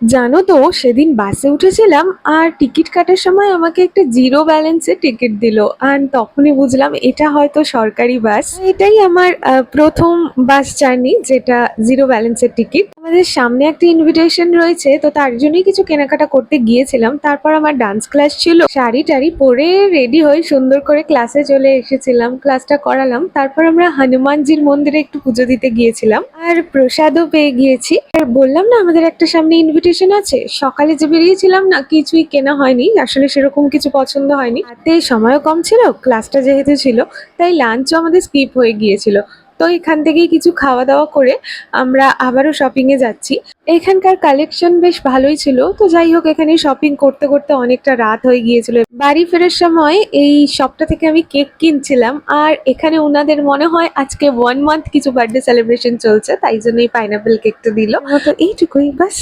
জানো তো, সেদিন বাসে উঠেছিলাম আর টিকিট কাটার সময় আমাকে একটা জিরো ব্যালেন্সে টিকিট দিল। আর তখনই বুঝলাম এটা হয়তো সরকারি বাস। এটাই আমার প্রথম বাস জার্নি যেটা জিরো ব্যালেন্সের টিকিট। আমাদের সামনে একটা ইনভিটেশন রয়েছে, তো তার জন্যই কিছু কেনাকাটা করতে গিয়েছিলাম। তারপর আমার ডান্স ক্লাস ছিল, শাড়ি টাড়ি পরে রেডি হয়ে সুন্দর করে ক্লাসে চলে এসেছিলাম, ক্লাসটা করালাম। তারপর আমরা হনুমানজির মন্দিরে একটু পুজো দিতে গিয়েছিলাম আর প্রসাদও পেয়ে গিয়েছি। আর বললাম না আমাদের একটা সামনে ইনভিটেশন আছে, সকালে যে বেরিয়েছিলাম না কিছুই কেনা হয়নি, আসলে সেরকম কিছু পছন্দ হয়নি। হাতে সময়ও কম ছিল, ক্লাসটা যেহেতু ছিল তাই লাঞ্চও আমাদের স্কিপ হয়ে গিয়েছিল। তো এখান থেকেই কিছু খাওয়া দাওয়া করে আমরা আবারও শপিং এ যাচ্ছি। এখানকার কালেকশন বেশ ভালোই ছিল, তো যাই হোক এখানে শপিং করতে করতে অনেকটা রাত হয়ে গিয়েছিল। বাড়ি ফেরার সময় এই শপটা থেকে আমি কেক কিনছিলাম, আর এখানে ওনাদের মনে হয় আজকে 1 মান্থ কিছু বার্থডে সেলিব্রেশন চলছে, তাই জন্য এই পাইনাপেল কেকটা দিল। তো এইটুকুই বাস।